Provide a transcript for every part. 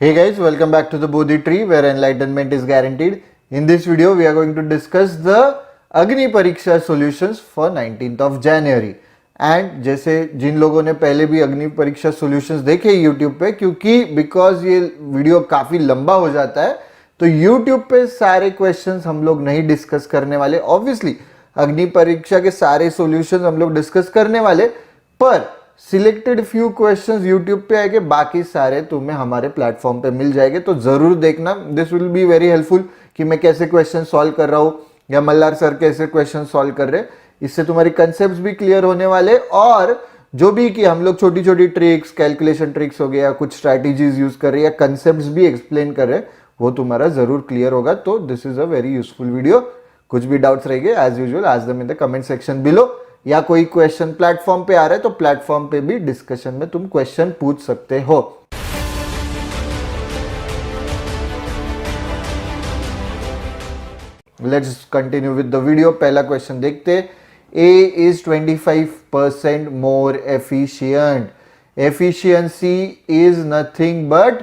Hey guys, welcome back to the Bodhi Tree where enlightenment is guaranteed. In this video, we are going to discuss the Agni Pariksha solutions for 19th of January. And जैसे जिन लोगों ने पहले भी अग्नि परीक्षा solutions देखे YouTube पे, क्योंकि बिकॉज ये वीडियो काफ़ी लंबा हो जाता है तो YouTube पे सारे क्वेश्चंस हम लोग नहीं डिस्कस करने वाले. ऑब्वियसली अग्नि परीक्षा के सारे सॉल्यूशंस हम लोग डिस्कस करने वाले, पर सिलेक्टेड फ्यू क्वेश्चंस यूट्यूब पे आएंगे, बाकी सारे तुम्हें हमारे प्लेटफॉर्म पे मिल जाएंगे. तो जरूर देखना, this will be very helpful कि मैं कैसे क्वेश्चन सॉल्व कर रहा हूँ या मल्हार सर कैसे क्वेश्चन सॉल्व कर रहे हैं. इससे तुम्हारी कंसेप्ट भी क्लियर होने वाले, और जो भी कि हम लोग छोटी छोटी ट्रिक्स, कैलकुलेशन ट्रिक्स हो गया, कुछ स्ट्रैटेजीज यूज कर रहे हैं या कंसेप्ट भी एक्सप्लेन कर रहे हैं, वो तुम्हारा जरूर क्लियर होगा. तो this is a very useful video. कुछ भी डाउट्स रहेंगे एज यूजुअल आज them in the comment section below, या कोई क्वेश्चन प्लेटफॉर्म पे आ रहा है तो प्लेटफॉर्म पे भी डिस्कशन में तुम क्वेश्चन पूछ सकते हो. Let's continue with the video. पहला क्वेश्चन देखते. A is 25% more efficient. Efficiency is nothing but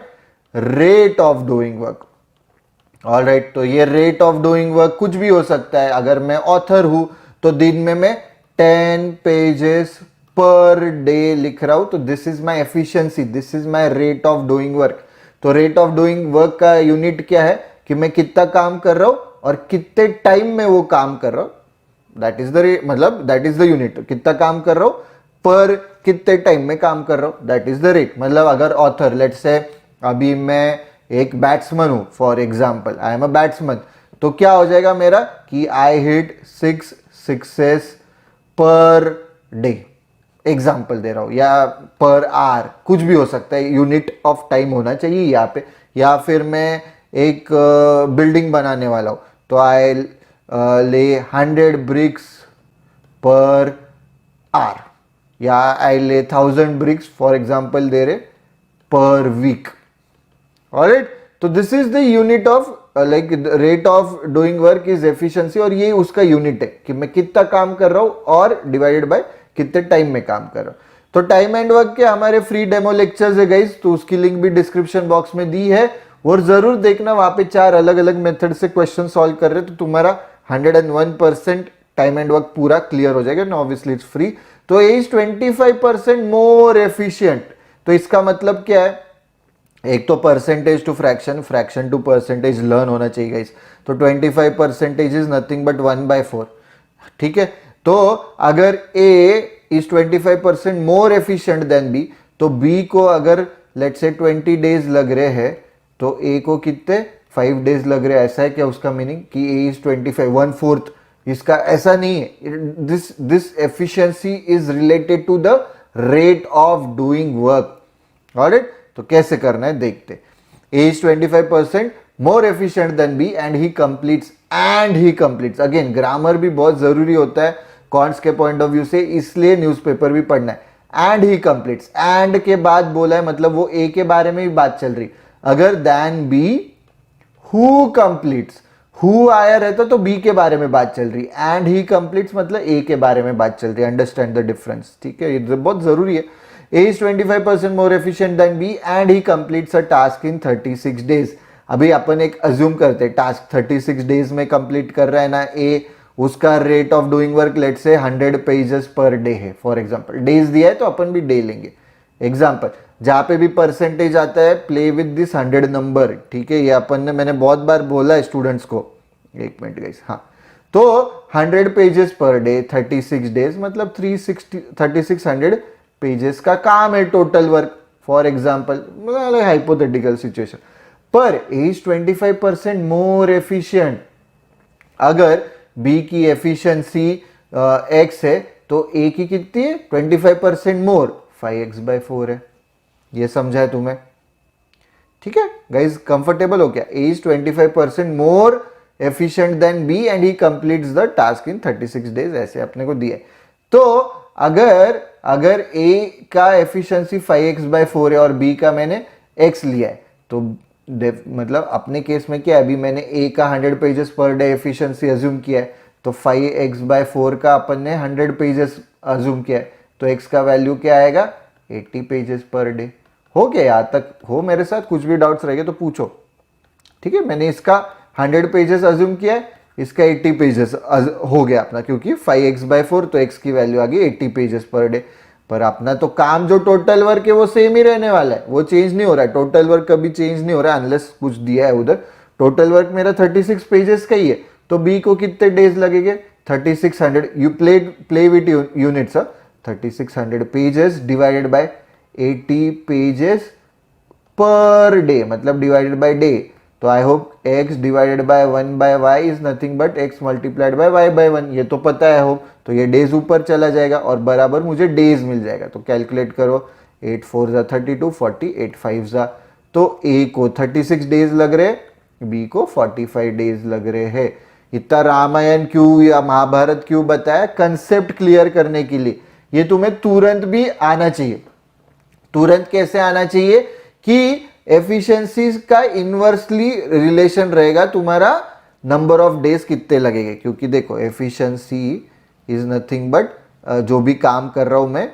rate of doing work. Alright, तो ये रेट ऑफ डूइंग वर्क कुछ भी हो सकता है. अगर मैं ऑथर हूं तो दिन में मैं 10 पेजेस पर डे लिख रहा हूं, तो this is my efficiency, this is my rate of doing work. तो रेट ऑफ डूइंग वर्क का यूनिट क्या है कि मैं कितना काम कर रहा हूं और कितने टाइम में वो काम कर रहा हूं. दैट इज द रेट, मतलब दैट इज द यूनिट. कितना काम कर रहा हूं पर कितने टाइम में काम कर रहा हूं, दैट इज द रेट. मतलब अगर ऑथर, लेट्स से अभी मैं एक बैट्समैन हूं, for example I am a batsman, तो क्या हो जाएगा मेरा कि I hit 6 sixes per day. Example दे रहा हूं, या पर आवर, कुछ भी हो सकता है. यूनिट ऑफ टाइम होना चाहिए यहाँ पे. या फिर मैं एक बिल्डिंग बनाने वाला हूं तो आई ले 100 ब्रिक्स पर आवर, या आई ले 1000 ब्रिक्स फॉर एग्जाम्पल दे रहे पर वीक. ऑलराइट, तो this is the unit of like rate of doing work is efficiency, और ये उसका यूनिट है कि मैं कितना काम कर रहा हूं और डिवाइडेड बाय कितने टाइम में काम कर रहा हूं. तो टाइम एंड वर्क के हमारे फ्री डेमो लेक्चर्स है गाइस, तो उसकी लिंक भी डिस्क्रिप्शन बॉक्स में दी है, और जरूर देखना. वहां पे 4 अलग अलग मेथड से क्वेश्चन सॉल्व कर रहे, तो तुम्हारा 101% टाइम एंड वर्क पूरा क्लियर हो जाएगा. Obviously it's free. तो इज 25% मोर एफिशिएंट. तो इसका मतलब क्या है, एक तो percentage to fraction, fraction to percentage learn होना चाहिए गाइस. तो 25% इज नथिंग बट 1/4. ठीक है, तो अगर A is 25% more efficient than B, तो बी को अगर लेट्स से 20 डेज लग रहे हैं तो ए को कितने 5 डेज लग रहे हैं. ऐसा है क्या उसका मीनिंग कि ए इज 25 1/4. इसका ऐसा नहीं है. This efficiency is related to the rate of doing work. Alright, तो कैसे करना है देखते. A is 25% more efficient than B and he completes. Again grammar भी बहुत जरूरी होता है कॉन्ट्स के पॉइंट ऑफ व्यू से, इसलिए न्यूज़पेपर भी पढ़ना है. एंड ही कंप्लीट्स, एंड के बाद बोला है मतलब वो ए के बारे में भी बात चल रही. अगर देन बी हु कंप्लीट्स, हु आया रहता तो बी के बारे में बात चल रही. एंड ही कंप्लीट्स मतलब ए के बारे में बात चल रही. Understand the difference. ठीक है, ये बहुत जरूरी है. A is 25% more efficient than B and he completes a task in 36 days. अभी अपन एक अज्यूम करते हैं टास्क 36 डेज में कंप्लीट कर रहा है ना A, उसका rate of doing work let से 100 पेजेस पर डे है. फॉर एग्जांपल डेज दिया है तो अपन भी डे लेंगे. एग्जांपल जहां पे भी परसेंटेज आता है, प्ले विद दिस 100 नंबर. ठीक है, ये अपन ने, मैंने बहुत बार बोला है स्टूडेंट्स को. एक मिनट गाइस, हाँ. तो 100 पेजेस पर डे 36 डेज मतलब 3600 पेजेस का काम है total work. For example hypothetical situation, पर ए इज 25% मोर एफिशिएंट. अगर बी की एफिशिएंसी एक्स है तो ए की कितनी है 25% मोर, 5x/4 है. ये समझा है तुम्हें? ठीक है गाइज, कंफर्टेबल हो क्या? A is 25% more efficient than B and he completes the task in 36 days. ऐसे अपने को दिया है. तो अगर A का एफिशिएंसी 5x/4 है और B का मैंने x लिया है, तो मतलब अपने केस में क्या है, अभी मैंने A का 100 pages per day efficiency assume किया है, तो 5x/4 का अपन ने 100 पेजेस अज्यूम किया है, तो x का वैल्यू क्या आएगा 80 पेजेस पर डे. हो गया, यहाँ तक हो मेरे साथ, कुछ भी डाउट्स रहेंगे तो पूछो। ठीक है, मैंने इसका 100 पेजेस अज्यूम किया है, इसका 80 पेजेस हो गया अपना, क्योंकि 5x/4 तो x की वैल्यू आ गई 80 पेजेस पर डे। पर अपना तो काम जो टोटल वर्क है वो सेम ही रहने वाला है, वो चेंज नहीं हो रहा है, टोटल वर्क कभी चेंज नहीं हो रहा है अनलेस कुछ दिया है उधर। टोटल वर्क मेरा 36 पेजेस का ही है, तो बी को कितने डेज लगेंगे, 3600, you play with units, 3600 pages divided by 80 pages per day, मतलब डिवाइडेड बाय डे। तो I hope x divided by 1/y is nothing but x multiplied by y/1, ये तो पता है होप। तो ये डेज ऊपर चला जाएगा और बराबर मुझे डेज मिल जाएगा। तो कैलकुलेट करो, 8 4 जा 32, 40 8 5 जा, तो a को 36 डेज लग रहे, b को 45 डेज लग रहे हैं। इतना रामायण क्यों या महाभारत क्यों बताया, कंसेप्ट क्लियर करने के लिए। ये तुम्हें तुरंत भी आना चाहिए। तुरंत कैसे आना चाहिए कि एफिशिएंसी का इनवर्सली रिलेशन रहेगा तुम्हारा नंबर ऑफ डेज कितने लगेंगे, क्योंकि देखो एफिशिएंसी इज नथिंग बट जो भी काम कर रहा हूं मैं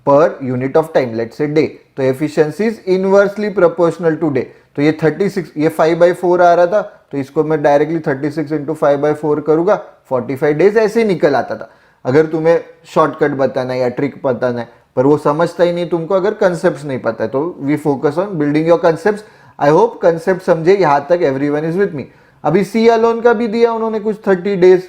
पर unit of time, let's say day, तो efficiency is inversely proportional to day. तो ये 36, ये 5/4 आ रहा था, तो इसको मैं डायरेक्टली 36 इंटू 5/4 करूंगा, 45 डेज ऐसे ही निकल आता था। अगर तुम्हें शॉर्टकट बताना है या ट्रिक बताना है, पर वो समझता ही नहीं तुमको अगर कंसेप्ट नहीं पता है। तो we focus on building your concept. I hope concept समझे यहां तक, एवरीवन इज विथ मी। अभी सी अलोन का भी दिया उन्होंने कुछ 30 डेज,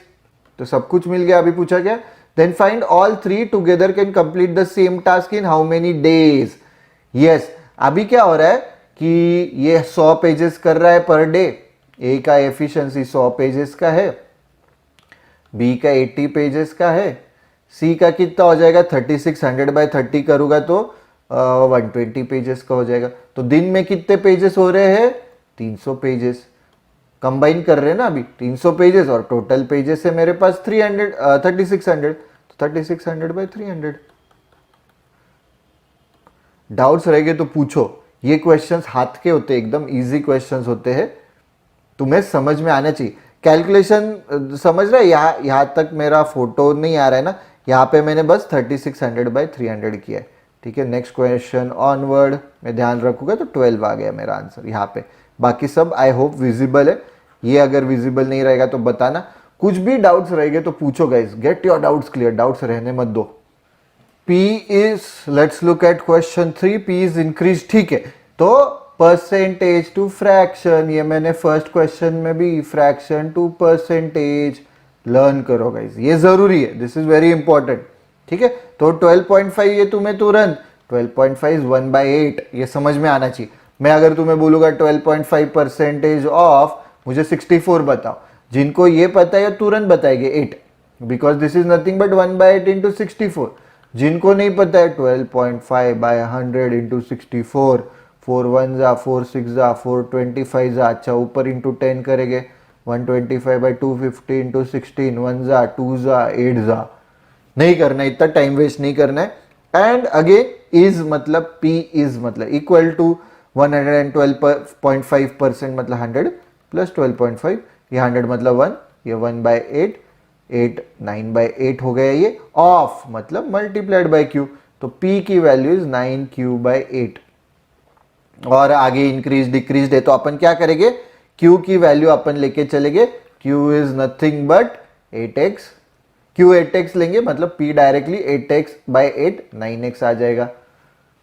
तो सब कुछ मिल गया। अभी पूछा क्या, then find all 3 together can complete the same task in how many days. Yes, अभी क्या हो रहा है कि ये 100 पेजेस कर रहा है पर डे, ए का एफिशिएंसी 100 पेजेस का है, बी का 80 पेजेस का है, सी का कितना हो जाएगा, 3600/30 करूंगा तो 120 पेजेस का हो जाएगा। तो दिन में कितने पेजेस हो रहे हैं, 300 पेजेस। कंबाइन कर रहे हैं ना अभी 300 पेजेस और टोटल पेजेस है मेरे पास 3600, तो 3600/300। डाउट्स रहेंगे तो पूछो। ये क्वेश्चंस हाथ के होते हैं, एकदम इजी क्वेश्चंस होते हैं, तुम्हें समझ में आना चाहिए। कैलकुलेशन समझ रहे, यहाँ तक मेरा फोटो नहीं आ रहा है ना, यहाँ पे मैंने बस 3600/300 किया है। ठीक है, नेक्स्ट क्वेश्चन ऑनवर्ड मैं ध्यान रखूंगा, तो 12 आ गया मेरा आंसर यहाँ पे। बाकी सब आई होप विजिबल है। ये अगर विजिबल नहीं रहेगा तो बताना। कुछ भी डाउट्स रहेंगे तो पूछो guys, get your doubts clear, doubts रहने मत दो। P is, let's look at question 3, P is increased। ठीक है, तो परसेंटेज टू फ्रैक्शन, ये मैंने फर्स्ट क्वेश्चन में भी फ्रैक्शन टू परसेंटेज लर्न करो गाइस, ये जरूरी है, दिस इज वेरी इंपॉर्टेंट। ठीक है, तो 12.5 ये तुम्हें तुरंत 12.5 इज 1/8, ये समझ में आना चाहिए। मैं अगर तुम्हें बोलूंगा 12.5% ऑफ, मुझे 64 बताओ, जिनको ये पता है तुरंत बताएंगे 8, because this is nothing but 1/8 into 64। जिनको नहीं पता है 12.5/100 इंटू 64, 4 1 जा 4 6 जा 425 जा, अच्छा ऊपर इंटू 10 करेंगे, 125/250 इंटू 16, 1 जा 2 जा 8 जा। नहीं करना, इतना टाइम वेस्ट नहीं करना है। एंड अगेन इज मतलब P इज मतलब इक्वल टू 112.5% मतलब 100 प्लस 12.5, ये 100 मतलब 1, ये 1/8, 8 9/8 हो गया ये, ऑफ मतलब मल्टीप्लाइड बाय Q, तो P की वैल्यू इज 9Q/8। और आगे इंक्रीज डिक्रीज है तो अपन क्या करेंगे, Q की वैल्यू अपन लेके चलेंगे, Q is nothing but 8x, Q 8x लेंगे मतलब P डायरेक्टली 8x/8 9x आ जाएगा।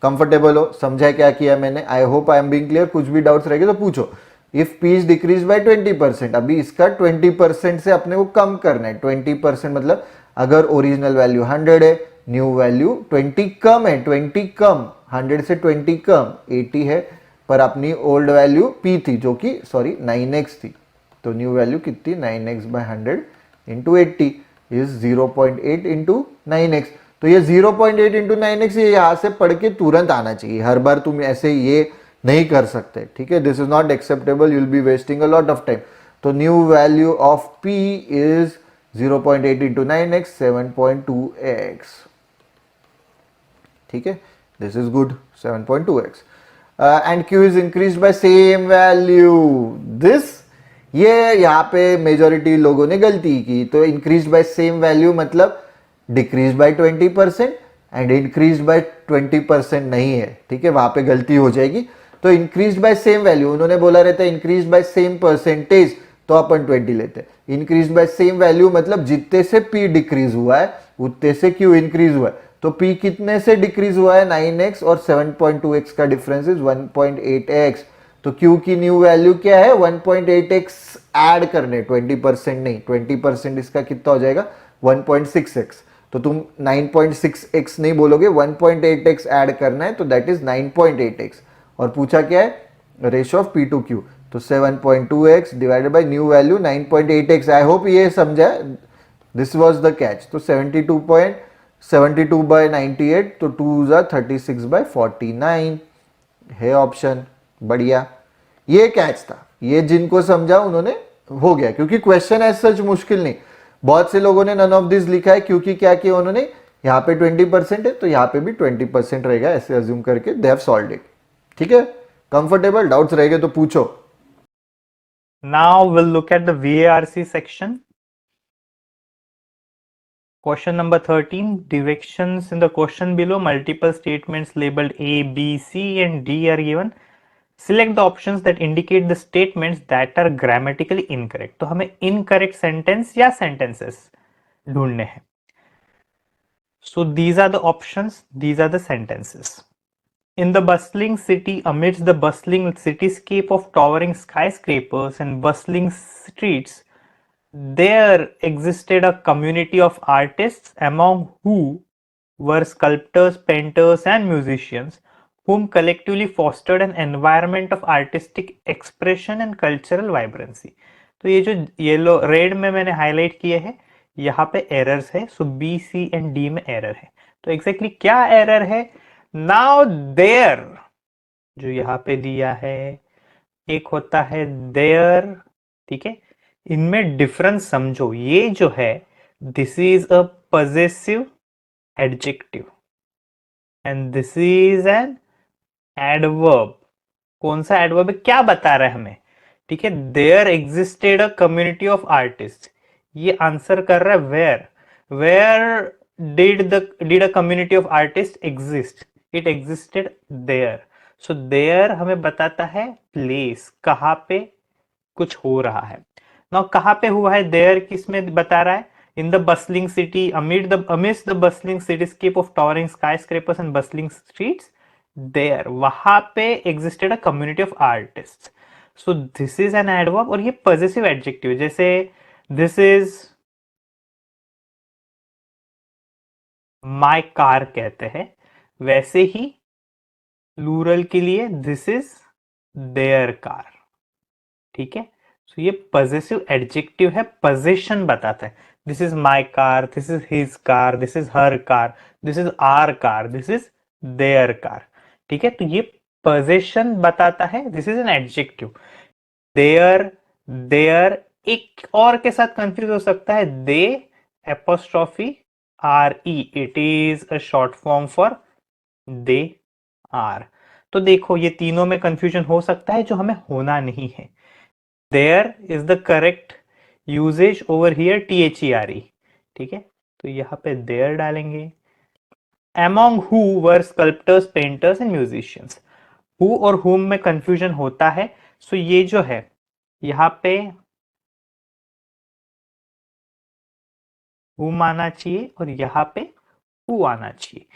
कंफर्टेबल हो, समझा क्या किया मैंने, I hope I am being clear. कुछ भी डाउट्स रहेंगे तो पूछो। If P is decrease by 20%, अभी इसका 20% से अपने को कम करना है। 20% मतलब अगर ओरिजिनल वैल्यू 100 है, न्यू वैल्यू 20 कम है, 20 कम, 100 से 20 कम 80 है, पर अपनी ओल्ड वैल्यू P थी जो कि सॉरी 9x थी, तो न्यू वैल्यू कितनी 9x/100 into 80 is 0.8 into 9x। तो ये 0.8 इंटू 9x ये यहाँ से पढ़ के तुरंत आना चाहिए, हर बार तुम ऐसे ये नहीं कर सकते। ठीक है, this is not acceptable, you will be wasting a lot of time. तो new value of P is 0.8 into 9x 7.2x। ठीक है, this is good, 7.2x। And Q is increase by same value, this ये यहाँ पे majority लोगों ने गलती की। तो इंक्रीज बाय सेम वैल्यू मतलब decrease by 20% and increase by 20% नहीं है, ठीक है, वहां पे गलती हो जाएगी। तो इंक्रीज बाय सेम वैल्यू, उन्होंने बोला रहता है इंक्रीज बाय सेम परसेंटेज, तो अपन 20 लेते हैं। इंक्रीज बाय सेम वैल्यू मतलब जितने से पी डिक्रीज हुआ है उतने से क्यू इंक्रीज हुआ है। तो पी कितने से डिक्रीज हुआ है, 9x, और 7.2x का डिफरेंस इज 1.8x। तो क्यू की न्यू वैल्यू क्या है, 1.8x ऐड करने, 20% नहीं, 20% इसका कितना हो जाएगा, 1.6x। तो तुम 9.6x नहीं बोलोगे, 1.8x ऐड करना है, तो दैट इज 9.8x। और पूछा क्या है, ratio of P to Q, तो 7.2x divided by new value 9.8x। I hope ये समझा, दिस वाज द कैच। तो 72 बाय 98, तो 2 जा 36 बाय 49 है ऑप्शन। बढ़िया, ये कैच था, ये जिनको समझा उन्होंने हो गया, क्योंकि क्वेश्चन एज सच मुश्किल नहीं। बहुत से लोगों ने नन ऑफ दिस लिखा है क्योंकि क्या किया उन्होंने, यहाँ पे 20% है तो यहाँ पे भी 20% रहेगा, ऐसे अज्यूम करके दे हैव सॉल्व्ड इट। ठीक है, कंफर्टेबल, डाउट्स रहेंगे तो पूछो। Now we'll look at the VARC section. Question number 13. Directions in the question below. Multiple statements labeled A, B, C and D are given. Select the options that indicate the statements that are grammatically incorrect. तो हमें incorrect sentence या sentences ढूंढने हैं. So these are the options, these are the sentences. In the bustling city, amidst the bustling cityscape of towering skyscrapers and bustling streets, there existed a community of artists, among who were sculptors, painters, and musicians, whom collectively fostered an environment of artistic expression and cultural vibrancy. तो ये जो yellow red में मैंने highlight किए हैं, यहाँ पे errors है, सो बी सी एंड डी में एरर है। तो एग्जैक्टली क्या एरर है, नाउ देयर जो यहाँ पे दिया है, एक होता है देयर, ठीक है, इनमें डिफरेंस समझो। ये जो है this is a possessive adjective and this is an adverb. कौन सा एडवर्ब है, क्या बता रहा है हमें, ठीक है, there existed a community of artist, ये आंसर कर रहा है where, where did a community of artist exist, it existed there. So there हमें बताता है प्लेस, कहां पे कुछ हो रहा है। नाउ कहां पे हुआ है, देयर किस में बता रहा है, in the bustling city, amidst the bustling cityscape of towering skyscrapers and bustling streets, there वहां पे existed a community of artists. So this is an adverb और ये possessive adjective है, जैसे this is my car कहते हैं, वैसे ही plural के लिए this is their car, ठीक है। सो ये पॉजेसिव एडजेक्टिव है, पोजेशन बताता है, this is my car, this is his car, this is her car, this is our car, this is their car, ठीक है। तो ये पोजेशन बताता है, this is an adjective. There, there एक और के साथ कंफ्यूज हो सकता है, they apostrophe R E, it is a short form for they are. तो देखो ये तीनों में कंफ्यूजन हो सकता है, जो हमें होना नहीं है। there is the correct usage over here, THERE, ठीक है। तो यहाँ पे there डालेंगे। among who were sculptors, painters and musicians, who और whom में confusion होता है। सो ये जो है यहाँ पे whom आना चाहिए और यहाँ पे who आना चाहिए,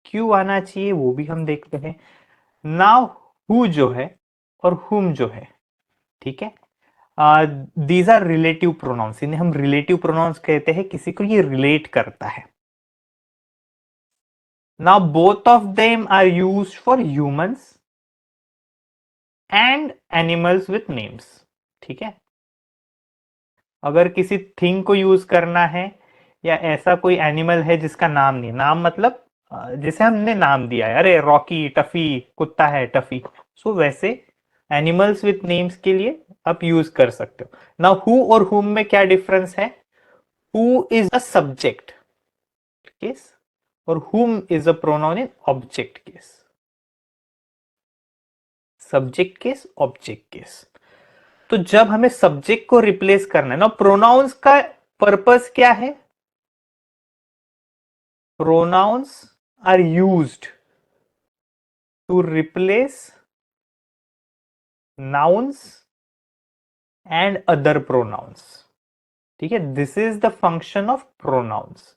क्यों आना चाहिए वो भी हम देखते हैं। नाउ who जो है और whom जो है, ठीक है, दीज आर रिलेटिव प्रोनाउंस, इन्हें हम रिलेटिव प्रोनाउंस कहते हैं, किसी को ये रिलेट करता है। Now both of them are used for humans and animals with names, ठीक है। अगर किसी थिंग को यूज करना है या ऐसा कोई एनिमल है जिसका नाम नहीं, नाम मतलब जिसे हमने नाम दिया है, अरे रॉकी, टफी, कुत्ता है टफी, सो वैसे एनिमल्स विथ नेम्स के लिए आप यूज कर सकते हो। नाउ हु और हुम में क्या डिफरेंस है, who is a subject case और whom is a pronoun in object case, subject case, object case. तो जब हमें सब्जेक्ट को रिप्लेस करना है ना, प्रोनाउंस का पर्पस क्या है, pronounce are used to replace nouns and other pronouns. ठीक है, this is the function of pronouns.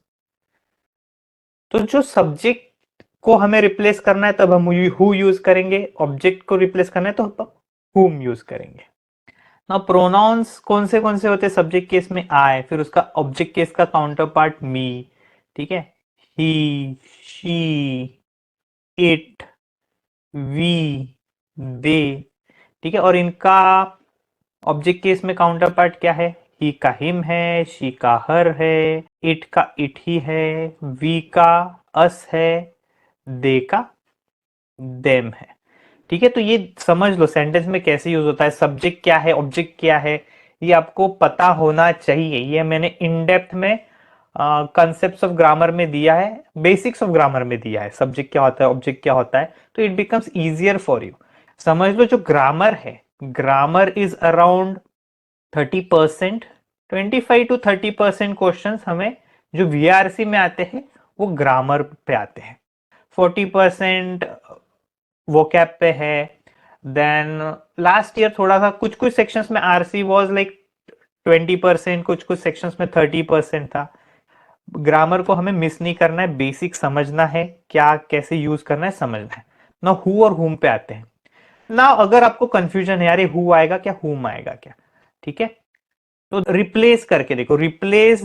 तो जो सब्जेक्ट को हमें रिप्लेस करना है तब हम हु यूज करेंगे, ऑब्जेक्ट को रिप्लेस करना है तो हम हुम यूज करेंगे. ना प्रोनाउंस कौन से होते हैं? सब्जेक्ट केस में आई, फिर उसका ऑब्जेक्ट केस का काउंटर पार्ट मी. ठीक है, ही, शी, इट, वी, दे. ठीक है, और इनका ऑब्जेक्ट केस में काउंटर पार्ट क्या है? ही का हिम है, शी का हर है, इट का इट ही है, वी का अस है, दे का देम है. ठीक है, तो ये समझ लो सेंटेंस में कैसे यूज होता है, सब्जेक्ट क्या है, ऑब्जेक्ट क्या है, ये आपको पता होना चाहिए. ये मैंने इन डेप्थ में कंसेप्ट्स ऑफ ग्रामर में दिया है, बेसिक्स ऑफ ग्रामर में दिया है, सब्जेक्ट क्या होता है, ऑब्जेक्ट क्या होता है, तो it becomes easier for you. समझ लो जो ग्रामर है, grammar is around 30%, 25 to 30% question हमें जो वीआरसी में आते हैं वो ग्रामर पे आते हैं. 40% वोकैब पे है. देन लास्ट ईयर थोड़ा सा कुछ कुछ सेक्शंस में आरसी वाज लाइक 20%, कुछ कुछ सेक्शंस में 30% था. ग्रामर को हमें मिस नहीं करना है, बेसिक समझना है, क्या कैसे यूज करना है समझना है. ना हु और हुम पे आते हैं. ना अगर आपको कंफ्यूजन है यार हु आएगा क्या, हुम आएगा क्या, ठीक है, तो रिप्लेस करके देखो. रिप्लेस,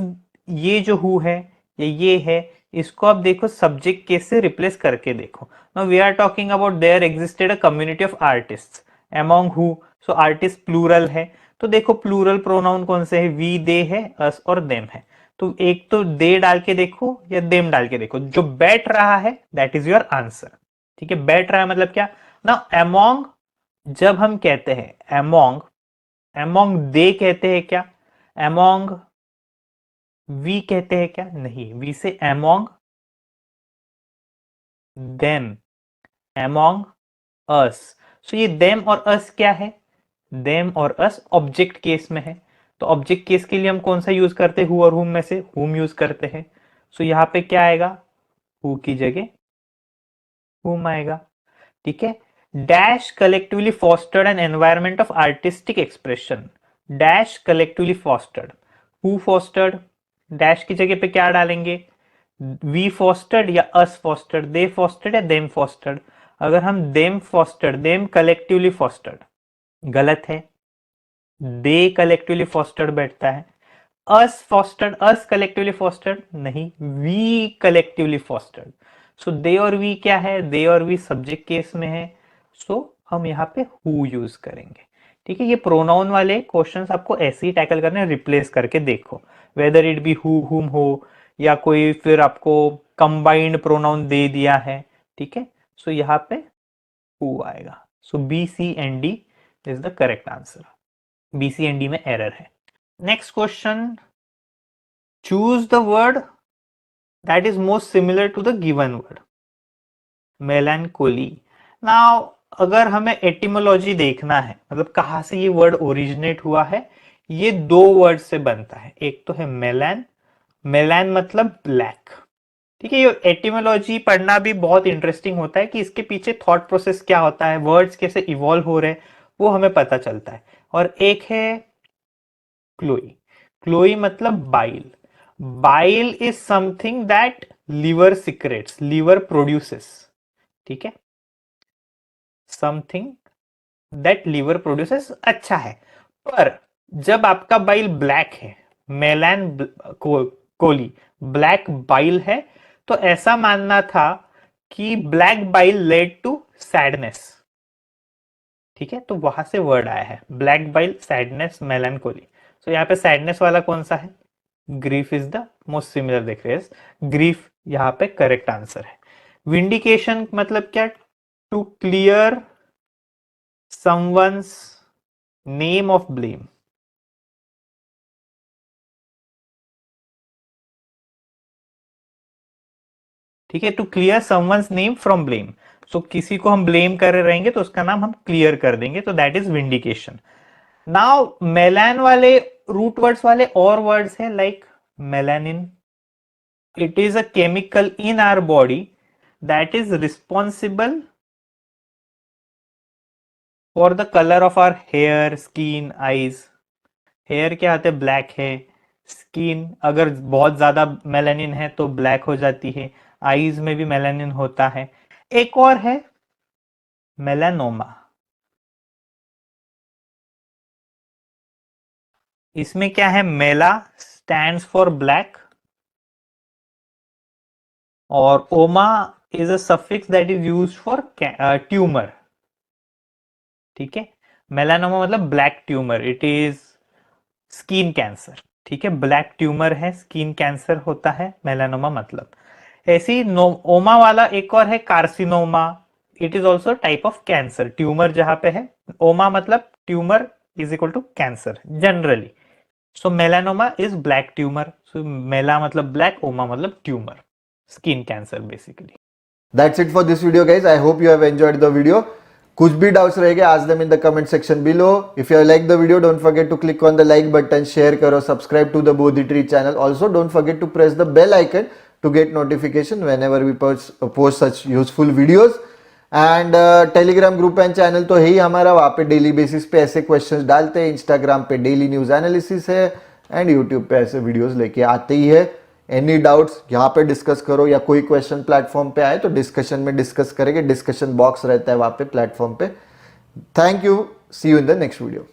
ये जो हु है ये है, इसको आप देखो सब्जेक्ट केस से रिप्लेस करके देखो. Now we are talking about there existed a community of artist among who. So artist plural है, तो देखो प्लूरल प्रोनाउन कौन से है? वी, दे है, अस और देम है. तो एक तो दे डाल के देखो या देम डाल के देखो, जो बैठ रहा है दैट इज योर आंसर. ठीक है, बैठ रहा है मतलब क्या ना, अमोंग जब हम कहते हैं अमोंग, अमोंग दे कहते हैं क्या, अमोंग वी कहते हैं क्या? नहीं, वी से अमोंग देम, अमोंग अस. सो ये देम और अस क्या है? देम और अस ऑब्जेक्ट केस में है, तो ऑब्जेक्ट केस के लिए हम कौन सा यूज करते हैं? हु और हुम में से हुम यूज करते हैं. सो यहां पे क्या आएगा? हु की जगह हुम आएगा. ठीक है, dash collectively fostered an environment of artistic expression. Dash collectively fostered, who fostered, dash की जगह पे क्या डालेंगे? वी फॉस्टर्ड या अस फॉस्टर्ड, दे फॉस्टर्ड या देम फॉस्टर्ड. अगर हम देम फॉस्टर्ड, देम कलेक्टिवली फॉस्टर्ड, गलत है, दे कलेक्टिवली फॉस्टर्ड बैठता है. अस फॉस्टर्ड, अस कलेक्टिवली फॉस्टर्ड नहीं, वी कलेक्टिवली फॉस्टर्ड. सो दे और वी क्या है? दे और वी सब्जेक्ट केस में है, सो हम यहाँ पे हु यूज करेंगे. ठीक है, ये प्रोनाउन वाले क्वेश्चंस आपको ऐसे ही टैकल करने हैं, रिप्लेस करके देखो वेदर इट बी हु, हुम हो, या कोई फिर आपको कंबाइंड प्रोनाउन दे दिया है. ठीक है, सो यहाँ पे हु आएगा. So B, C and D is the correct answer. B, C and D में एरर है. Next question, choose the word that is most similar to the given word. melancholy. Now अगर हमें एटिमोलॉजी देखना है, मतलब कहां से ये वर्ड ओरिजिनेट हुआ है, ये दो वर्ड से बनता है. एक तो है मेलैन, मेलैन मतलब ब्लैक. ठीक है, ये एटिमोलॉजी पढ़ना भी बहुत इंटरेस्टिंग होता है कि इसके पीछे थॉट प्रोसेस क्या होता है, वर्ड्स कैसे इवॉल्व हो रहे हैं, वो हमें पता चलता है. और एक है क्लोई. क्लोई मतलब bile. Bile is something that liver secretes, liver produces. ठीक है, समथिंग दैट लिवर प्रोड्यूसेस. अच्छा है, पर जब आपका बाइल ब्लैक है, मेलैन कोली ब्लैक बाइल है, तो ऐसा मानना था कि black bile led to sadness. ठीक है, तो वहां से वर्ड आया है ब्लैक बाइल, सैडनेस, मेलैंकोली. तो यहाँ पे सैडनेस वाला कौन सा है? Grief is the most similar. देख रहे हैं, ग्रीफ यहाँ पे करेक्ट आंसर है. विंडिकेशन मतलब क्या? To clear someone's name of blame. ठीक है, to clear someone's name from blame. So किसी को हम ब्लेम कर रहेंगे तो उसका नाम हम क्लियर कर देंगे, तो that is vindication. Now melan वाले रूट वर्ड्स वाले और वर्ड्स है like melanin. It is a chemical in our body that is responsible for the color of our hair, skin, eyes. Hair क्या आते हैं? ब्लैक है. स्किन अगर बहुत ज्यादा मेलानिन है तो ब्लैक हो जाती है. आईज में भी मेलानिन होता है. एक और है मेलानोमा. इसमें क्या है? मेला स्टैंड्स फॉर ब्लैक और ओमा is a suffix that is used for tumour. ठीक है. मेलानोमा मतलब black tumour. It is skin cancer. ठीक है. ब्लैक ट्यूमर है, स्किन कैंसर होता है मेलानोमा मतलब. ऐसी ओमा वाला एक और है carcinoma. It is also type of cancer. Tumour जहां पे है, ओमा मतलब tumour is equal to cancer generally. So melanoma is black tumour. So mela मतलब ब्लैक, ओमा मतलब tumour, skin cancer basically. That's it for this video, guys. I hope you have enjoyed the video. कुछ भी doubts रहेंगे, ask them in the comment section below. If you have liked the video, don't forget to click on the like button, share करो, subscribe to the Bodhi Tree channel. Also, don't forget to press the bell icon to get notification whenever we post such useful videos. And Telegram group and channel तो है ही हमारा, वहाँ पे daily basis पे ऐसे questions डालते हैं. Instagram पे डेली न्यूज एनालिसिस है एंड यूट्यूब पे ऐसे वीडियोस लेके आते ही है. एनी डाउट्स यहाँ पे डिस्कस करो, या कोई क्वेश्चन प्लेटफॉर्म पे आए तो डिस्कशन में डिस्कस करेंगे. डिस्कशन बॉक्स रहता है वहाँ पे प्लेटफॉर्म पे. Thank you. See you in the next video.